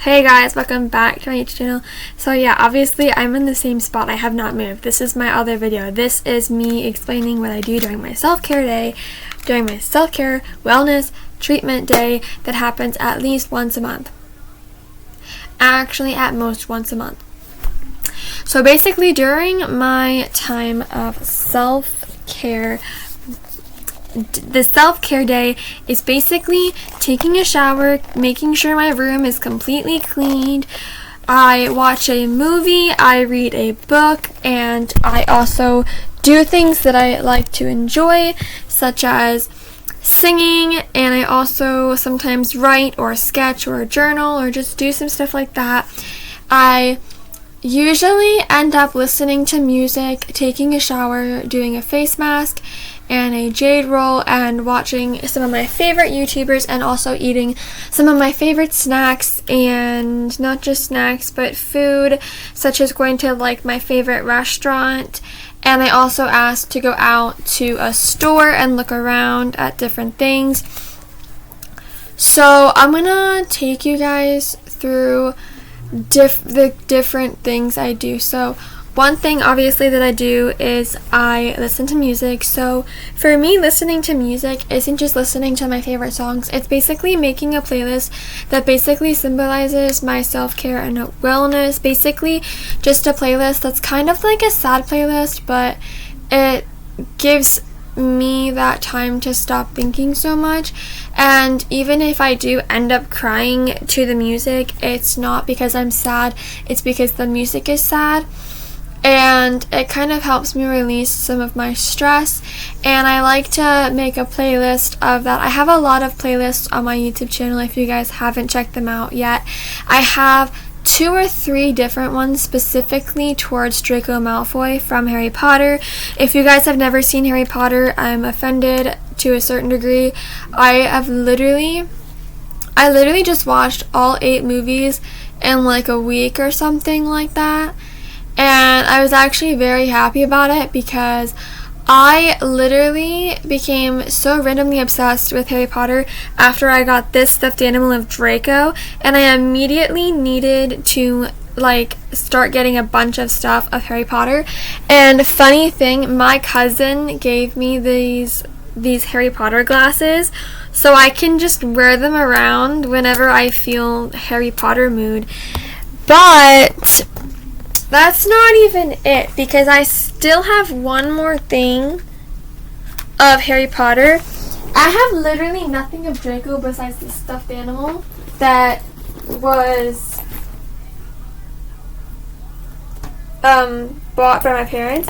Hey guys, welcome back to my YouTube channel. So yeah, obviously I'm in the same spot. I have not moved. This is my other video. This is me explaining what I do during my self-care day, during my self-care wellness treatment day that happens at least once a month. Actually, at most once a month. So basically during my time of self-care, the self-care day is basically taking a shower, making sure my room is completely cleaned. I watch a movie, I read a book, and I also do things that I like to enjoy, such as singing, and I also sometimes write or sketch or journal or just do some stuff like that. I usually end up listening to music, taking a shower, doing a face mask and a jade roll, and watching some of my favorite YouTubers, and also eating some of my favorite snacks, and not just snacks but food, such as going to like my favorite restaurant. And I also asked to go out to a store and look around at different things. So I'm gonna take you guys through the different things I do. So one thing obviously that I do is I listen to music. So for me, listening to music isn't just listening to my favorite songs. It's basically making a playlist that basically symbolizes my self-care and wellness. Basically just a playlist that's kind of like a sad playlist, but it gives me that time to stop thinking so much. And even if I do end up crying to the music, it's not because I'm sad, it's because the music is sad. And it kind of helps me release some of my stress, and I like to make a playlist of that. I have a lot of playlists on my YouTube channel if you guys haven't checked them out yet. I have 2 or 3 different ones specifically towards Draco Malfoy from Harry Potter. If you guys have never seen Harry Potter, I'm offended to a certain degree. I literally just watched all 8 movies in like a week or something like that. And I was actually very happy about it because I literally became so randomly obsessed with Harry Potter after I got this stuffed animal of Draco, and I immediately needed to like start getting a bunch of stuff of Harry Potter. And funny thing, my cousin gave me these Harry Potter glasses so I can just wear them around whenever I feel Harry Potter mood. But that's not even it, because I still have one more thing of Harry Potter. I have literally nothing of Draco besides this stuffed animal that was bought by my parents.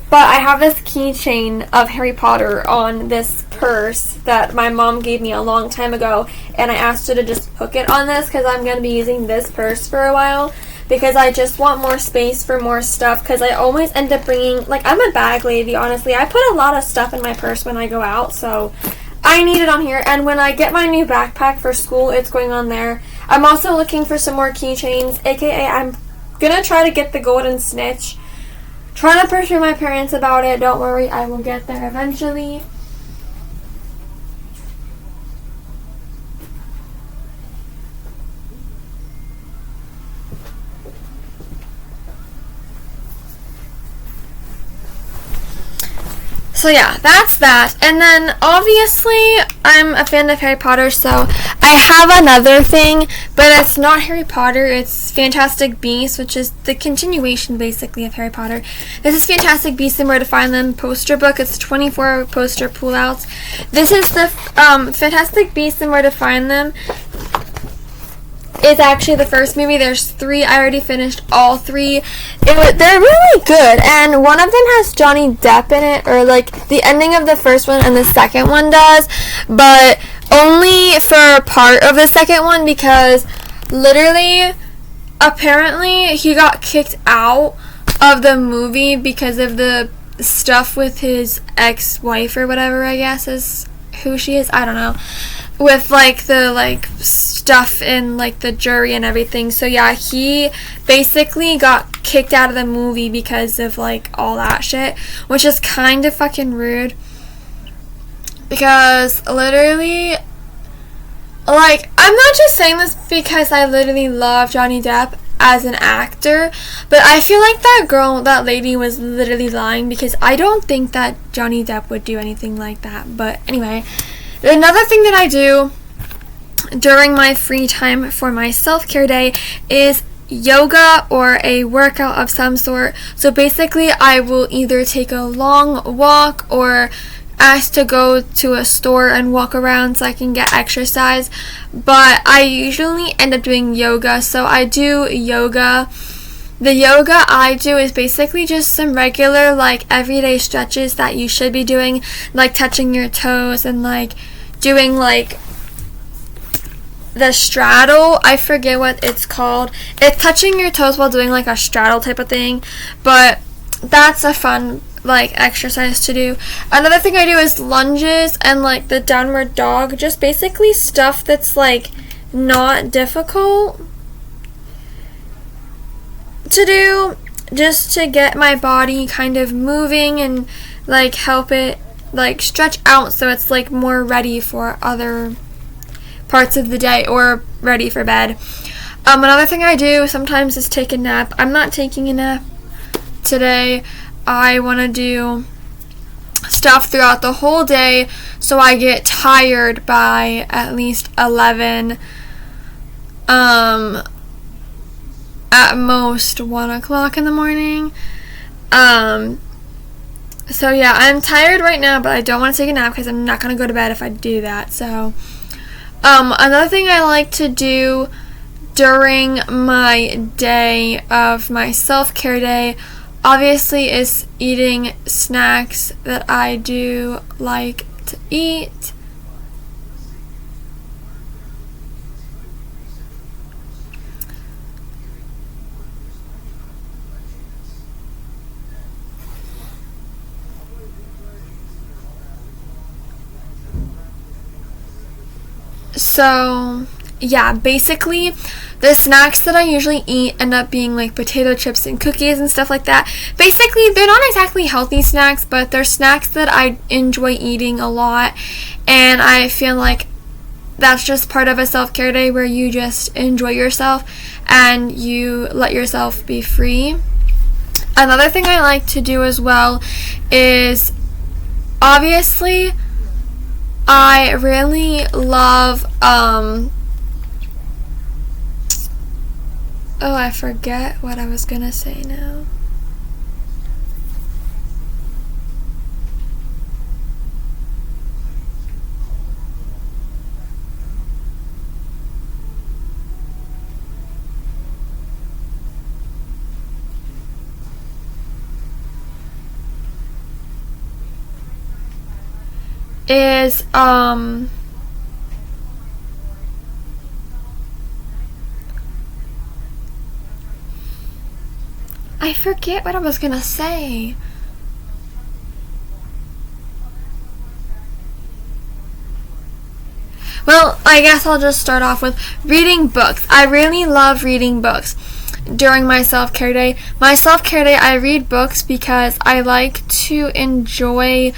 But I have this keychain of Harry Potter on this purse that my mom gave me a long time ago, and I asked her to just hook it on this because I'm going to be using this purse for a while, because I just want more space for more stuff, because I always end up bringing, like, I'm a bag lady, honestly. I put a lot of stuff in my purse when I go out, so I need it on here. And when I get my new backpack for school, it's going on there. I'm also looking for some more keychains, aka I'm going to try to get the golden snitch. Trying to persuade my parents about it. Don't worry, I will get there eventually. So yeah, that's that. And then obviously I'm a fan of Harry Potter, so I have another thing, but it's not Harry Potter, it's Fantastic Beasts, which is the continuation basically of Harry Potter. This is Fantastic Beasts and Where to Find Them poster book. It's 24 poster pullouts. This is the Fantastic Beasts and Where to Find Them. It's actually the first movie. There's 3. I already finished all 3. They're really good, and one of them has Johnny Depp in it, or like the ending of the first one and the second one does, but only for part of the second one, because literally, apparently, he got kicked out of the movie because of the stuff with his ex-wife or whatever, I guess is who she is. I don't know. With like the like stuff in like the jury and everything. So yeah, he basically got kicked out of the movie because of like all that shit, which is kind of fucking rude, because literally Like, I'm not just saying this because I literally love Johnny Depp as an actor, but I feel like that lady was literally lying, because I don't think that Johnny Depp would do anything like that. But anyway, another thing that I do during my free time for my self-care day is yoga or a workout of some sort. So basically, I will either take a long walk or ask to go to a store and walk around so I can get exercise, but I usually end up doing yoga. So I do yoga. The yoga I do is basically just some regular, like, everyday stretches that you should be doing, like touching your toes and like doing like the straddle. I forget what it's called. It's touching your toes while doing like a straddle type of thing, but that's a fun like exercise to do. Another thing I do is lunges and like the downward dog, just basically stuff that's like not difficult to do, just to get my body kind of moving and like help it like stretch out so it's like more ready for other parts of the day or ready for bed. Another thing I do sometimes is take a nap. I'm not taking a nap today. I want to do stuff throughout the whole day, so I get tired by at least 11, at most 1 o'clock in the morning. So yeah, I'm tired right now, but I don't want to take a nap because I'm not going to go to bed if I do that. So another thing I like to do during my day of my self-care day, obviously, is eating snacks that I do like to eat. So, yeah, basically, the snacks that I usually eat end up being like potato chips and cookies and stuff like that. Basically, they're not exactly healthy snacks, but they're snacks that I enjoy eating a lot, and I feel like that's just part of a self-care day where you just enjoy yourself and you let yourself be free. Another thing I like to do as well is, obviously, I really love, oh, I forget what I was gonna say now. Is, I forget what I was gonna say. Well, I guess I'll just start off with reading books. I really love reading books during my self-care day. My self-care day, I read books because I like to enjoy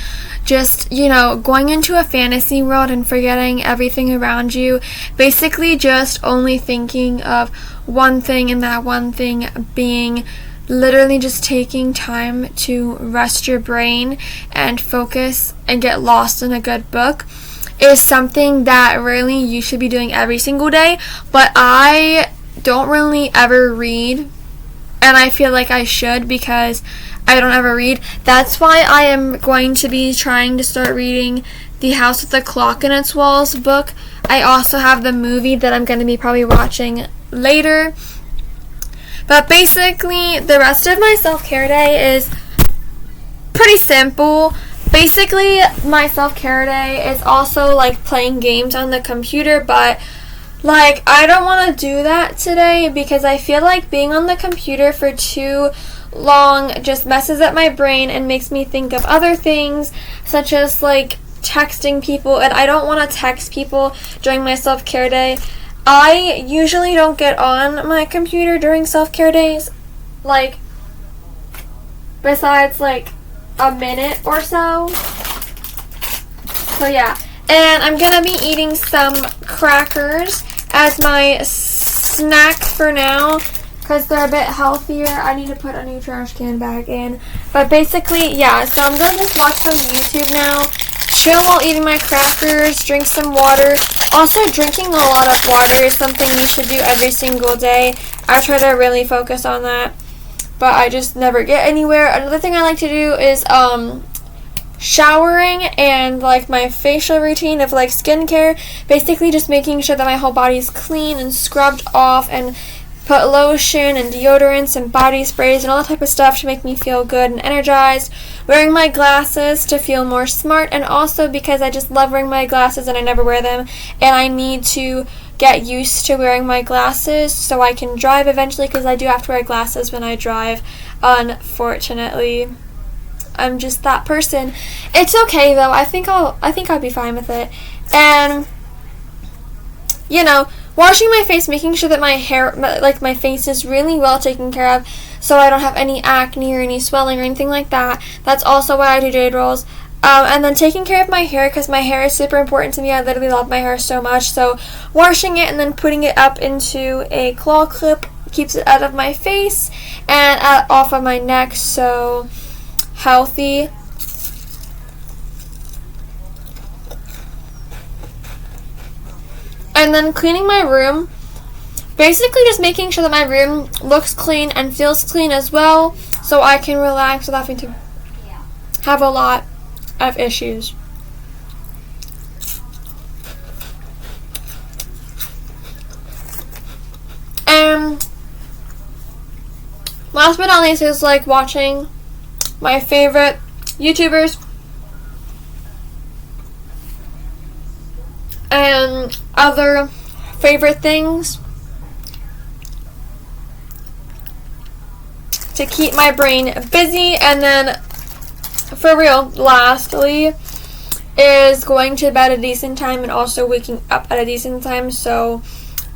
just, going into a fantasy world and forgetting everything around you. Basically just only thinking of one thing, and that one thing being literally just taking time to rest your brain and focus and get lost in a good book is something that really you should be doing every single day. But I don't really ever read, and I feel like I should because I don't ever read. That's why I am going to be trying to start reading The House with the Clock in Its Walls book. I also have the movie that I'm going to be probably watching later. But basically, the rest of my self-care day is pretty simple. Basically, my self-care day is also like playing games on the computer, but like I don't want to do that today because I feel like being on the computer for too long just messes up my brain and makes me think of other things, such as like texting people, and I don't want to text people during my self-care day. I usually don't get on my computer during self-care days, like, besides, like, a minute or so. So, yeah. And I'm gonna be eating some crackers as my snack for now, because they're a bit healthier. I need to put a new trash can back in. But basically, yeah, so I'm gonna just watch some YouTube now, chill while eating my crackers, drink some water. Also, drinking a lot of water is something you should do every single day. I try to really focus on that, but I just never get anywhere. Another thing I like to do is showering and like my facial routine of like skincare. Basically just making sure that my whole body's clean and scrubbed off, and put lotion and deodorants and body sprays and all that type of stuff to make me feel good and energized. Wearing my glasses to feel more smart, and also because I just love wearing my glasses and I never wear them, and I need to get used to wearing my glasses so I can drive eventually, because I do have to wear glasses when I drive, unfortunately. I'm just that person. It's okay though. I think I'll be fine with it. And you know, washing my face, making sure that my hair, like my face, is really well taken care of, so I don't have any acne or any swelling or anything like that. That's also why I do jade rolls. And then taking care of my hair, because my hair is super important to me. I literally love my hair so much. So washing it and then putting it up into a claw clip keeps it out of my face and off of my neck. So healthy. And then cleaning my room, basically just making sure that my room looks clean and feels clean as well, so I can relax without having to have a lot of issues. And last but not least is like watching my favorite YouTubers and other favorite things to keep my brain busy. And then for real, lastly, is going to bed at a decent time and also waking up at a decent time, so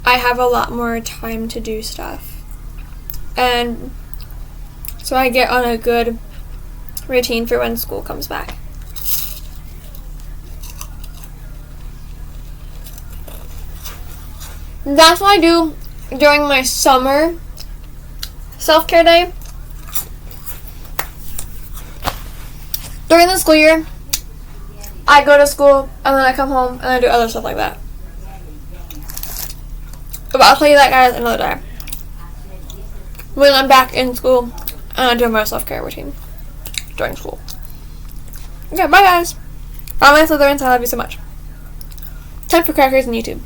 I have a lot more time to do stuff, and so I get on a good routine for when school comes back. That's what I do during my summer self-care day. During the school year, I go to school and then I come home and I do other stuff like that. But I'll tell you that, guys, another day, when I'm back in school and I do my self-care routine during school. Okay, bye guys. Bye my Slytherins, I love you so much. Time for crackers and YouTube.